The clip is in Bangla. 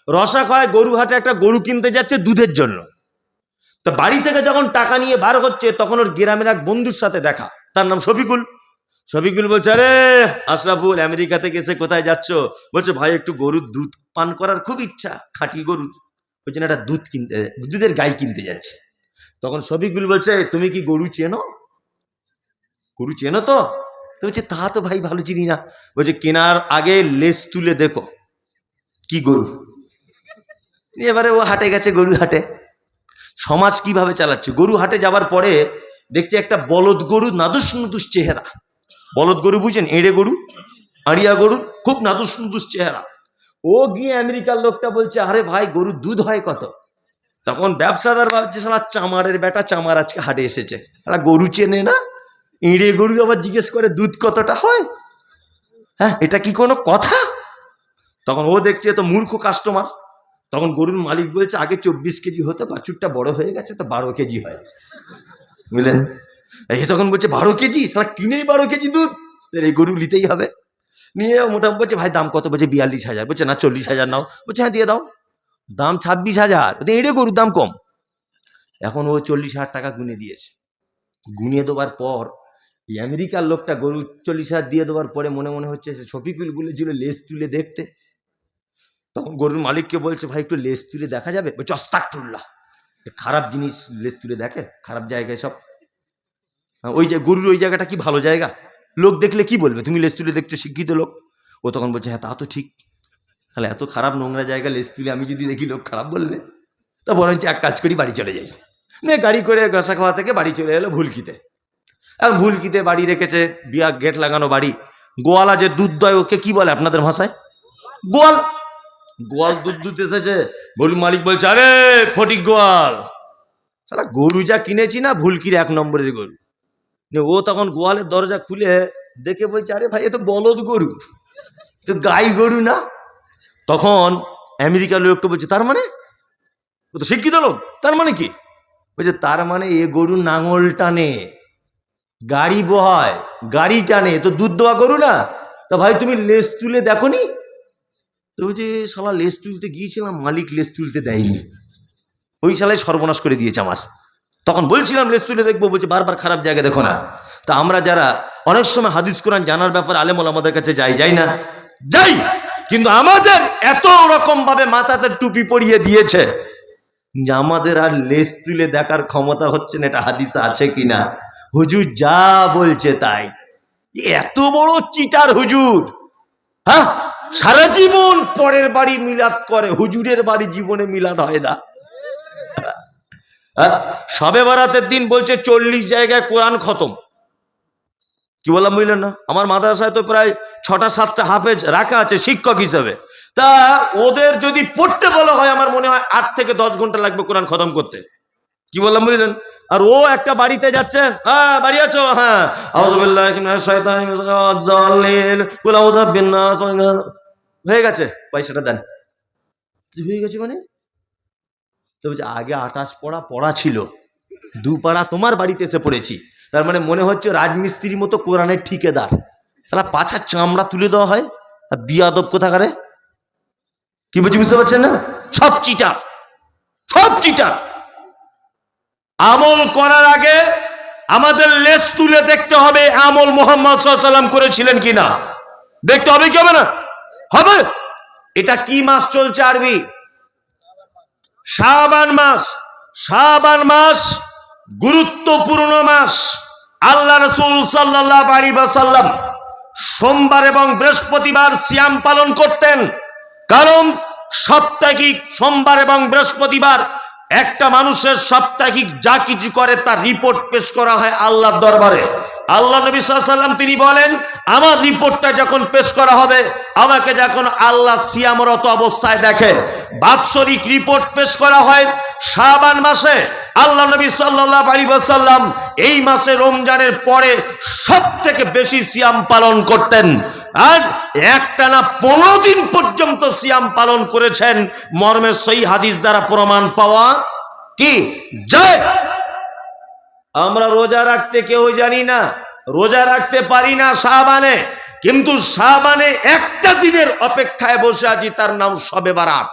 রসা খায় গরু হাটে একটা গরু কিনতে যাচ্ছে দুধের জন্য। তো বাড়ি থেকে যখন টাকা নিয়ে বার হচ্ছে তখন ওর গ্রামের এক বন্ধুর সাথে দেখা, তার নাম শফিকুল। শফিকুল বলছে, আরে আশরাফুল, আমেরিকা থেকে এসে কোথায় যাচ্ছ? বলছে, ভাই একটু গরুর দুধ পান করার খুব ইচ্ছা, খাঁটি গরু। বলছেন একটা দুধের গাই কিনতে যাচ্ছে। তখন শফিকুল বলছে, তুমি কি গরু চেনো? গরু চেনো তো? বলছে, তা তো ভাই ভালো চিনি না। বলছে, কেনার আগে লেজ তুলে দেখো কি গরু। এবারে ও হাটে গেছে, গরু হাটে। সমাজ কিভাবে চালাচ্ছে, গরু হাটে যাবার পরে দেখছে একটা বলদ গরু, নাদুস নুদুস চেহারা। বলদ গরু বুঝেন, এড়ে গরু, আড়িয়া গরু, খুব নাদুস নুদুস চেহারা। ও গিয়ে আমেরিকার লোকটা বলছে, আরে ভাই গরুর দুধ হয় কত? তখন ব্যবসাদার ভাবছে, শালা চামারের বেটা, চামার আজকে হাটে এসেছে, শালা গরু চেনে না, এড়ে গরু আবার জিজ্ঞেস করে দুধ কতটা হয়। হ্যাঁ, এটা কি কোনো কথা? তখন ও দেখছে তো মূর্খ কাস্টমার। তখন গরুর মালিক বলছে, আগে 24 কেজি হতো, বাছুরটা বড় হয়ে গেছে তো 12 কেজি হয়, বুঝলেন? এই তখন বলছে 12 কেজি, সারা কিনেই 12 কেজি দুধ, এই গরু নিতেই হবে। নিয়ে মোটামুটি বলছে, ভাই দাম কত? বলছে 42,000। বলছে, না 40,000 নাও। বলছে, হ্যাঁ দিয়ে দাও। দাম 26,000, এড়ে গরুর দাম কম। এখন ও 40,000 টাকা গুনে দিয়েছে। গুনিয়ে দেওয়ার পর এই আমেরিকার লোকটা গরু 40,000 দিয়ে দেওয়ার পরে মনে মনে হচ্ছে শফিকুল বলেছিল লেজ তুলে দেখতে। তখন গরুর মালিককে বলছে, ভাই একটু লেজ তুলে দেখা যাবে? বলছে, আস্তাগফিরুল্লাহ, খারাপ জিনিস লেজ তুলে দেখে? খারাপ জায়গায় সব। ওই যে গরুর ওই জায়গাটা কি ভালো জায়গা? লোক দেখলে কি বলবে, তুমি লেজ তুলে দেখতে শিক্ষিত লোক। ও তখন বলছে, হ্যাঁ তা তো ঠিক, তাহলে এত খারাপ নোংরা জায়গা লেজ তুলে আমি যদি দেখি লোক খারাপ বলবে। তা বরঞ্চ এক কাজ করি, বাড়ি চলে যাই। গাড়ি করে গসা খাওয়া থেকে বাড়ি চলে এলো ভুলকিতে। এখন ভুলকিতে বাড়ি রেখেছে, বিয়া গেট লাগানো বাড়ি। গোয়ালা যে দুধ দয় ওকে কি বলে আপনাদের ভাষায়? গোয়াল। গোয়াল দুধ দুধ এসেছে। গরুর মালিক বলছে, আরে ফটিক গোয়াল, সারা গরু যা কিনেছি না ভুলকির 1 নম্বরের গরু। ও তখন গোয়ালের দরজা খুলে দেখে বলছে, আরে ভাই এ তো বলদ গরু, তো গাই গরু না। তখন আমেরিকার লোকটা বলছে, তার মানে? ও তো শিক্ষিত লোক, তার মানে কি? বলছে, তার মানে এ গরু নাঙল টানে, গাড়ি বহায়, গাড়ি টানে, তো দুধ দেওয়া গরু না। তা ভাই তুমি লেজ তুলে দেখো নি? তো বলছে, শালা লেজ তুলতে গিয়েছিলাম, মালিক লেজ তুলতে দেয়নি, ওই শালাই সর্বনাশ করে দিয়েছে আমার। তখন বলছিলাম লেজ তুলে দেখবো, বলছে বারবার খারাপ জায়গা দেখো না। তা আমরা যারা অনেক সময় হাদিস কোরআন জানার ব্যাপারে আলেমুল আমাদের কাছে যাই না? যাই, কিন্তু আমাদের এত রকম ভাবে মাথাতে টুপি পরিয়ে দিয়েছে যে আমাদের আর লেজ তুলে দেখার ক্ষমতা হচ্ছে না এটা হাদিসে আছে কিনা। হুজুর যা বলছে তাই। এত বড় চিটার হুজুর, হ্যাঁ, সারা জীবন পরের বাড়ি মিলাদ করে, হুজুরের বাড়ি জীবনে মিলাদ হয় না। শবে বরাতের দিন বলছে 40 জায়গায় কোরআন খতম। কি বললাম বুঝলেন না? আমার মাদ্রাসায় তো প্রায় 6টা-7টা হাফেজ রাখা আছে শিক্ষক হিসেবে। তা ওদের যদি পড়তে বলা হয় আমার মনে হয় 8 থেকে 10 ঘন্টা লাগবে কোরআন খতম করতে। কি বললাম বুঝলেন? আর ও একটা বাড়িতে যাচ্ছে, হ্যাঁ বাড়ি আছো, হ্যাঁ হয়ে গেছে, পয়সাটা দেন। হয়ে গেছে মানে? তো বলছে, আগে 28 পড়া ছিল, 2 পাড়া তোমার বাড়িতে এসে পড়েছি। তার মানে মনে হচ্ছে রাজমিস্ত্রির মতো কোরআনের ঠিকাদার। সালা পাছার চামড়া তুলে দেওয়া হয়। আর বিয়াদব কোথাকারে, কি বলছি বুঝতে পারছেন না? সব চিটার, সব চিটার। আমল করার আগে আমাদের লেজ তুলে দেখতে হবে আমল মুহাম্মদ সাল্লাল্লাহু আলাইহি ওয়াসাল্লাম করেছিলেন কিনা, দেখতে হবে কি হবে না? হবে। এটা কি মাস চলছে আরবি? শাবান মাস। শাবান মাস গুরুত্বপূর্ণ মাস। আল্লাহ রাসূল সাল্লাল্লাহু আলাইহি ওয়াসাল্লাম সোমবার এবং বৃহস্পতিবার সিয়াম পালন করতেন। কারণ সাপ্তাহিক সোমবার এবং বৃহস্পতিবার একটা মানুষের সাপ্তাহিক যা কিছু করে তার রিপোর্ট পেশ করা হয় আল্লাহর দরবারে। আল্লাহ নবী সাল্লাল্লাহু আলাইহি ওয়াসাল্লাম তিনি বলেন, আমার রিপোর্টটা যখন পেশ করা হবে, আমাকে যখন আল্লাহ সিয়ামরত অবস্থায় দেখে, বাৎসরিক রিপোর্ট পেশ করা হয় শাবান মাসে। আল্লাহ নবী সাল্লাল্লাহু আলাইহি ওয়াসাল্লাম এই মাসে রমজানের পরে সবথেকে বেশি সিয়াম পালন করতেন। আর একটানা 15 দিন পর্যন্ত সিয়াম পালন করেছেন, মর্মে সহিহ হাদিস দ্বারা প্রমাণ পাওয়া কি যায়। আমরা রোজা রাখতে কেউ জানি না, রোজা রাখতে পারি না শাবানে, কিন্তু শাবানে একটা দিনের অপেক্ষায় বসে আছি, তার নাম শবে বারাত।